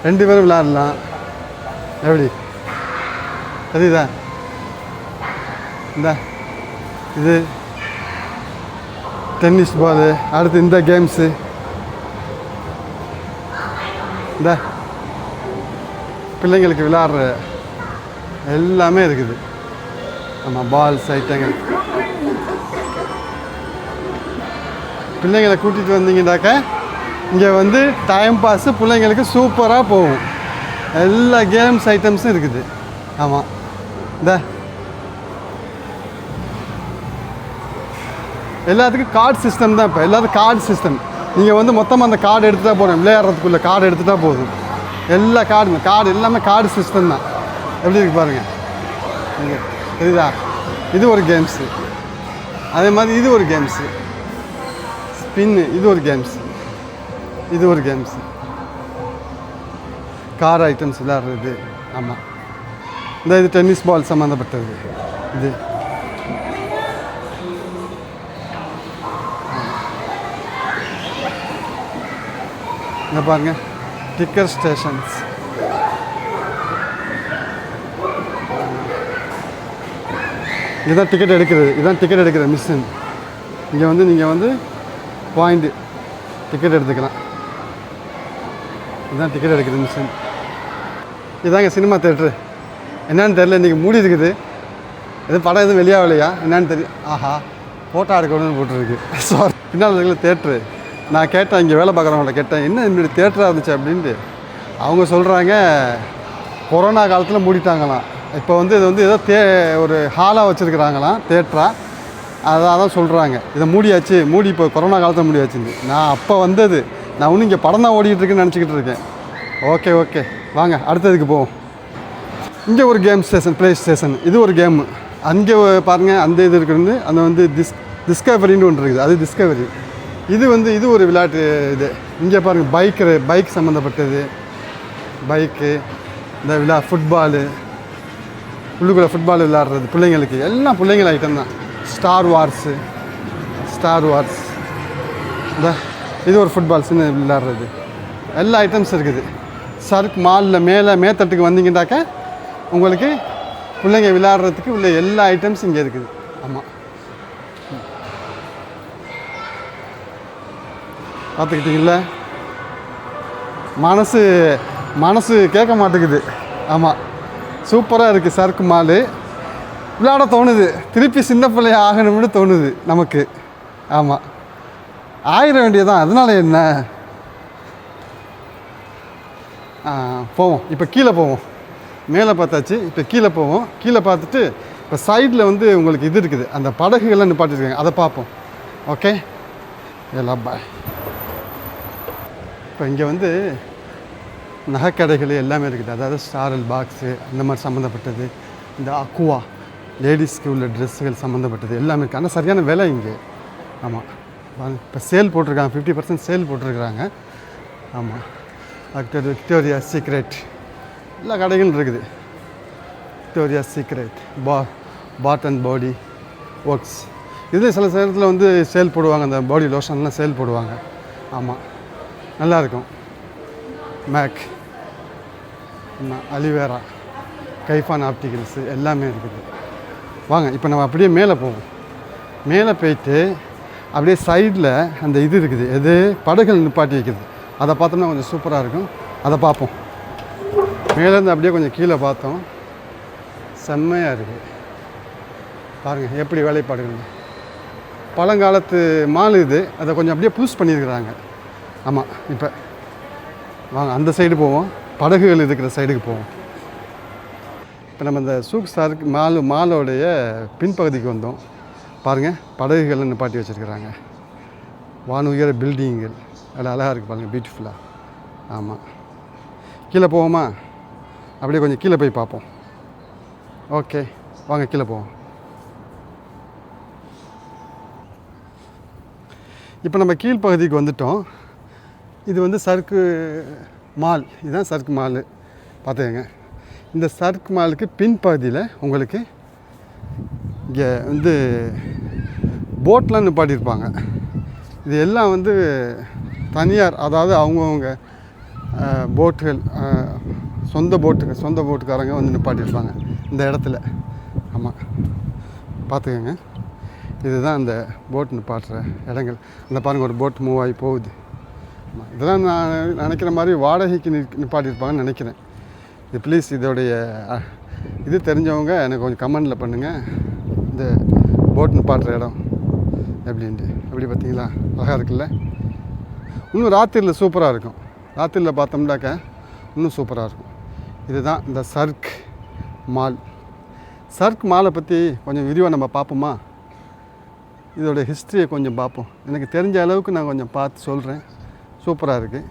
2 பேரும் விளையாடலாம். எப்படி தெரியுதா? இந்த இது டென்னிஸ் பாலு. அடுத்து இந்த கேம்ஸு, இந்த பிள்ளைங்களுக்கு விளையாடுற எல்லாமே இருக்குது. ஆமாம், பால்ஸ் ஐட்டங்கள். பிள்ளைங்களை கூட்டிகிட்டு வந்தீங்கன்னாக்க இங்கே வந்து டைம் பாஸு பிள்ளைங்களுக்கு சூப்பராக போகும். எல்லா கேம்ஸ் ஐட்டம்ஸும் இருக்குது. ஆமாம், இந்த எல்லாத்துக்கும் கார்டு சிஸ்டம் தான். இப்போ எல்லாத்துக்கும் கார்டு சிஸ்டம். நீங்கள் வந்து மொத்தமாக அந்த கார்டு எடுத்துகிட்டா போதும். விளையாடுறதுக்குள்ளே கார்டு எடுத்துகிட்டா போதும். எல்லா கார்டு எல்லாமே கார்டு சிஸ்டம் தான். எப்படி இருக்கு பாருங்கள். இங்கே தெரியுதா? இது ஒரு கேம்ஸு. அதே மாதிரி இது ஒரு கேம்ஸு. ஸ்பின்னு, இது ஒரு கேம்ஸு. இது ஒரு கேம்ஸு. கார் ஐட்டம்ஸ் விளையாடுறது. ஆமாம், இந்த இது டென்னிஸ் பால் சம்மந்தப்பட்டது. இது இங்கே பாருங்கள், டிக்கெட் ஸ்டேஷன்ஸ். இதுதான் டிக்கெட் எடுக்கிறது. இதுதான் டிக்கெட் எடுக்கிற மிஷின். இங்கே வந்து நீங்கள் வந்து பாயிண்ட்டு டிக்கெட் எடுத்துக்கலாம். இதுதான் டிக்கெட் எடுக்கிற மிஷின். இதுதாங்க சினிமா தேட்ரு. என்னன்னு தெரியல, இன்றைக்கி மூடி இருக்குது. எதுவும் படம் எதுவும் வெளியாகலையா என்னன்னு தெரியும். ஆஹா, ஃபோட்டோ எடுக்கணும்னு போட்டுருக்கு. சாரி, பின்னால் இருக்கிற தேட்ரு. நான் கேட்டேன், இங்கே வேலை பார்க்குறவங்கள்ட்ட கேட்டேன், என்ன இப்படி தேட்டராக இருந்துச்சு அப்படின்ட்டு. அவங்க சொல்கிறாங்க, கொரோனா காலத்தில் மூடிட்டாங்களாம். இப்போ வந்து இது வந்து ஏதோ ஒரு ஹாலாக வச்சுருக்குறாங்களாம், தேட்டரா. அதான் சொல்கிறாங்க. இதை மூடியாச்சு, இப்போ கொரோனா காலத்தில் மூடியாச்சுன்னு. நான் அப்போ வந்தது, நான் இன்னும் இங்கே படம் தான் ஓடிக்கிட்டு இருக்குன்னு நினச்சிக்கிட்டு இருக்கேன். ஓகே வாங்க அடுத்ததுக்கு போவோம். இங்கே ஒரு கேம் ஸ்டேஷன், ப்ளே ஸ்டேஷன். இது ஒரு கேமு. அங்கே பாருங்கள், அந்த இது இருக்கிறது. அந்த வந்து டிஸ்கவரின்னு ஒன்று இருக்குது, அது டிஸ்கவரி. இது வந்து இது ஒரு விளையாட்டு இது. இங்கே பாருங்கள், பைக் சம்மந்தப்பட்டது. பைக்கு, இந்த ஃபுட்பாலு, உள்ளுக்குள்ளே ஃபுட்பால் விளையாடுறது பிள்ளைங்களுக்கு. எல்லாம் பிள்ளைங்கள் ஐட்டம் தான். Star Wars. இந்த இது ஒரு ஃபுட்பால் சின்ன விளையாடுறது. எல்லா ஐட்டம்ஸ் இருக்குது. சர்க் மாலில் மேத்தட்டுக்கு வந்தீங்கன்னாக்க உங்களுக்கு பிள்ளைங்க விளையாடுறதுக்கு உள்ள எல்லா ஐட்டம்ஸ் இங்கே இருக்குது. ஆமாம், பார்த்துக்கிட்டீங்கள, மனசு கேட்க மாட்டேங்குது. ஆமாம், சூப்பராக இருக்குது. சர்க்கு மாலு விளையாட தோணுது. திருப்பி சின்ன பிள்ளைய ஆகணும்னு தோணுது நமக்கு. ஆமாம், ஆயிட வேண்டியதான். அதனால் என்ன, போவோம். இப்போ கீழே போவோம். மேலே பார்த்தாச்சு, இப்போ கீழே போவோம். கீழே பார்த்துட்டு இப்போ சைடில் வந்து உங்களுக்கு இது இருக்குது, அந்த படகுகள்லாம் நிப்பாட்டிருக்காங்க, அதை பார்ப்போம். ஓகே, எல்லாம் பாய். இப்போ இங்கே வந்து நகைக்கடைகள் எல்லாமே இருக்குது. அதாவது ஸ்டாரல் பாக்ஸு அந்த மாதிரி சம்மந்தப்பட்டது. இந்த அக்குவா லேடிஸ்க்கு உள்ள ட்ரெஸ்ஸுகள் சம்மந்தப்பட்டது எல்லாமே இருக்குது. ஆனால் சரியான விலை இங்கே. ஆமாம், இப்போ சேல் போட்டிருக்காங்க, 50% சேல் போட்டிருக்கிறாங்க. ஆமாம், அடுத்தது விக்டோரியா சீக்ரெட். எல்லா கடைகளும் இருக்குது. Victoria secret, bath and body works. இதில் சில நேரத்தில் வந்து சேல் போடுவாங்க, அந்த பாடி லோஷன்லாம் சேல் போடுவாங்க. ஆமாம், நல்லாயிருக்கும். மேக், அலிவேரா, கைஃபான் ஆப்டிகல்ஸு எல்லாமே இருக்குது. வாங்க இப்போ நம்ம அப்படியே மேலே போவோம். மேலே போயிட்டு அப்படியே சைடில் அந்த இது இருக்குது, எது படகுகள் நிப்பாட்டி வைக்கிறது. அதை பார்த்தோம்னா கொஞ்சம் சூப்பராக இருக்கும். அதை பார்ப்போம். மேலேருந்து அப்படியே கொஞ்சம் கீழே பார்த்தோம், செம்மையாக இருக்குது. பாருங்கள் எப்படி வேலைப்பாடுகள். பழங்காலத்து மால் இது. அதை கொஞ்சம் அப்படியே புதுசு பண்ணியிருக்கிறாங்க. ஆமாம், இப்போ வாங்க அந்த சைடு போவோம், படகுகள் இருக்கிற சைடுக்கு போவோம். இப்போ நம்ம இந்த சர்க் மாலோடைய பின்பகுதிக்கு வந்தோம். பாருங்கள், படகுகள் நிப்பாட்டி வச்சுருக்கிறாங்க. வானுயர பில்டிங்குகள் அதில் அழகாக இருக்குது பாருங்கள், பியூட்டிஃபுல்லாக. ஆமாம், கீழே போவோமா? அப்படியே கொஞ்சம் கீழே போய் பார்ப்போம். ஓகே, வாங்க கீழே போவோம். இப்போ நம்ம கீழ்ப்பகுதிக்கு வந்துட்டோம். இது வந்து சர்க்கு மால். இதுதான் சர்க்கு மால். பார்த்துக்கங்க, இந்த சர்க் மாலுக்கு பின்பகுதியில் உங்களுக்கு இங்கே வந்து போட்லாம் நிப்பாட்டியிருப்பாங்க. இது எல்லாம் வந்து தனியார், அதாவது அவங்கவுங்க போட்டுகள் சொந்த போட்டுக்காரங்க வந்து நிப்பாட்டியிருப்பாங்க இந்த இடத்துல. ஆமாம், பார்த்துக்கோங்க. இதுதான் அந்த போட் நிப்பாட்டுற இடங்கள். அந்த பாருங்கள், ஒரு போட் மூவ் ஆகி போகுது. ஆமாம், இதெல்லாம் நான் நினைக்கிற மாதிரி வாடகைக்கு நிப்பாட்டியிருப்பாங்கன்னு நினைக்கிறேன். இது ப்ளீஸ் இதோடைய இது தெரிஞ்சவங்க எனக்கு கொஞ்சம் கமெண்டில் பண்ணுங்கள். இந்த போட் நிப்பாட்டுற இடம் எப்படின்ட்டு. எப்படி பார்த்தீங்களா, அழகாக இருக்குல்ல. இன்னும் ராத்திரியில் சூப்பராக இருக்கும். ராத்திரியில் பார்த்தோம்னாக்க இன்னும் சூப்பராக இருக்கும். இதுதான் இந்த சர்க் மால். சர்க் மாலை பற்றி கொஞ்சம் விரிவாக நம்ம பார்ப்போமா? இதோடைய ஹிஸ்ட்ரியை கொஞ்சம் பார்ப்போம். எனக்கு தெரிஞ்ச அளவுக்கு நான் கொஞ்சம் பார்த்து சொல்கிறேன். சூப்பராக இருக்குது.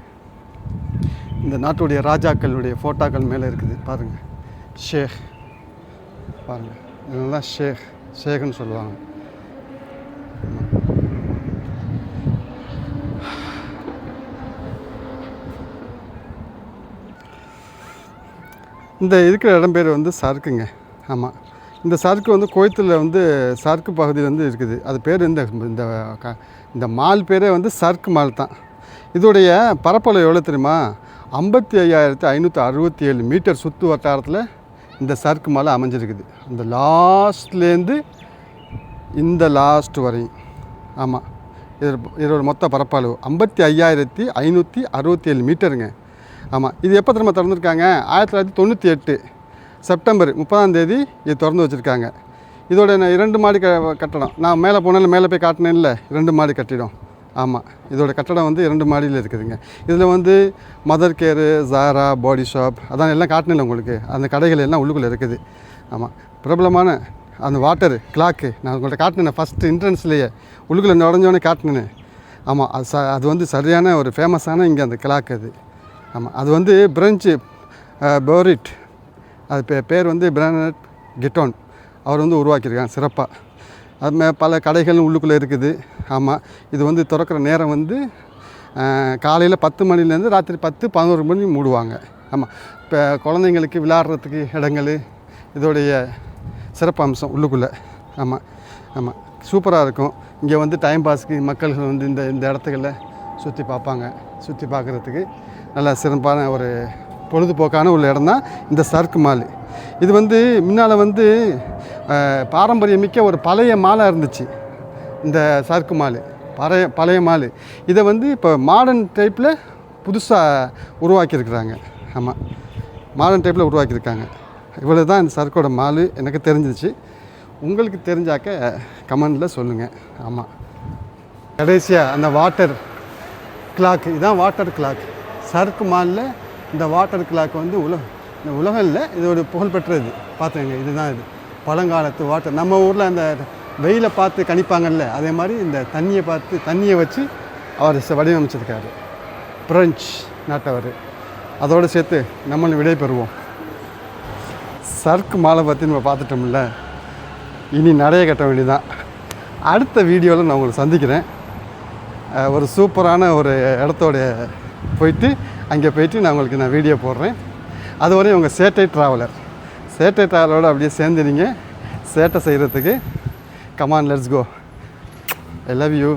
இந்த நாட்டுடைய ராஜாக்களுடைய ஃபோட்டோக்கள் மேலே இருக்குது பாருங்கள். ஷேக் பாருங்கள், இதெல்லாம் ஷேக்குன்னு சொல்லுவாங்க. இந்த இருக்கிற இடம் பேர் வந்து சர்க்குங்க. ஆமாம், இந்த சர்க்கு வந்து கோயத்தில் வந்து சர்க்கு பகுதி வந்து இருக்குது. அது பேர் இந்த மால் பேரே வந்து சர்க் மால் தான். இதோடைய பரப்பளவு எவ்வளோ தெரியுமா? 55,567 மீட்டர் சுற்று வட்டாரத்தில் இந்த சர்க்கு மால் அமைஞ்சிருக்குது. இந்த லாஸ்ட்லேருந்து இந்த லாஸ்ட் வரையும். ஆமாம், இதோட மொத்த பரப்பளவு 55,567 மீட்டருங்க. ஆமாம், இது எப்போ திரும்ப திறந்துருக்காங்க? 1998 செப்டம்பர் 30 இது திறந்து வச்சுருக்காங்க. இதோட 2 மாடி கட்டடம். நான் மேலே போனாலும் மேலே போய் காட்டினேன்ல, 2 மாடி கட்டிடம். ஆமாம், இதோட கட்டடம் வந்து 2 மாடியில் இருக்குதுங்க. இதில் வந்து மதர் கேரு, ஜாரா, பாடி ஷாப், அதான் எல்லாம் காட்டினில்ல உங்களுக்கு. அந்த கடைகள் எல்லாம் உள்ளுக்குள்ளே இருக்குது. ஆமாம், பிரபலமான அந்த வாட்டர் கிளாக்கு நான் உங்கள்கிட்ட காட்டினேன் ஃபஸ்ட்டு என்ட்ரன்ஸ்லேயே. உள்ளுக்குள்ளே நுழைஞ்சோடனே காட்டினேன். ஆமாம், அது வந்து சரியான ஒரு ஃபேமஸான இங்கே அந்த கிளாக் அது. ஆமாம், அது வந்து பிரெஞ்சு போரிட், அது பேர் வந்து பிரானட் கிட்டோன், அவர் வந்து உருவாக்கியிருக்காங்க சிறப்பாக. அது பல கடைகள் உள்ளுக்குள்ளே இருக்குது. ஆமாம், இது வந்து திறக்கிற நேரம் வந்து காலையில் 10 மணிலேருந்து ராத்திரி 10-11 மணி மூடுவாங்க. ஆமாம், இப்போ குழந்தைங்களுக்கு விளையாடுறதுக்கு இடங்கள் இதோடைய சிறப்பு அம்சம் உள்ளுக்குள்ளே. ஆமாம் ஆமாம், சூப்பராக இருக்கும். இங்கே வந்து டைம் பாஸ்க்கு மக்கள்கள் வந்து இந்த இடத்துகளில் சுற்றி பார்ப்பாங்க. சுற்றி பார்க்குறதுக்கு நல்லா சிறப்பான ஒரு பொழுதுபோக்கான ஒரு இடம் தான் இந்த சர்க் மால். இது வந்து முன்னால் வந்து பாரம்பரியமிக்க ஒரு பழைய மாலாக இருந்துச்சு இந்த சர்க் மால். பழைய மால் இதை வந்து இப்போ மாடர்ன் டைப்பில் புதுசாக உருவாக்கியிருக்கிறாங்க. ஆமாம், மாடர்ன் டைப்பில் உருவாக்கியிருக்காங்க. இவ்வளோ தான் இந்த சர்க்கோட மால் எனக்கு தெரிஞ்சிச்சு. உங்களுக்கு தெரிஞ்சாக்க கமெண்டில் சொல்லுங்கள். ஆமாம், கடைசியாக அந்த வாட்டர் கிளாக், இதுதான் வாட்டர் கிளாக். சர்க் மாலில் இந்த வாட்டர் கிளாக் வந்து இந்த உலகம் இல்லை, இது ஒரு புகழ்பெற்றது. பார்த்துங்க, இதுதான் இது பழங்காலத்து வாட்டர். நம்ம ஊரில் அந்த வெயிலை பார்த்து கணிப்பாங்கல்ல, அதே மாதிரி இந்த தண்ணியை வச்சு அவர் வடிவமைச்சிருக்காரு. பிரெஞ்சு நாட்டவர். அதோடு சேர்த்து நம்மளும் விடை பெறுவோம். சர்க் மாலை பற்றி நம்ம பார்த்துட்டோம்ல, இனி நடைய கட்ட வேண்டியதான். அடுத்த வீடியோவில் நான் உங்களை சந்திக்கிறேன். ஒரு சூப்பரான ஒரு இடத்தோட அங்கே போயிட்டு நான் உங்களுக்கு வீடியோ போடுறேன். அதுவரை உங்கள் சேட்டை ட்ராவலரோடு அப்படியே சேர்ந்துடுங்க சேட்டை செய்கிறதுக்கு. Come on, let's go. I love you.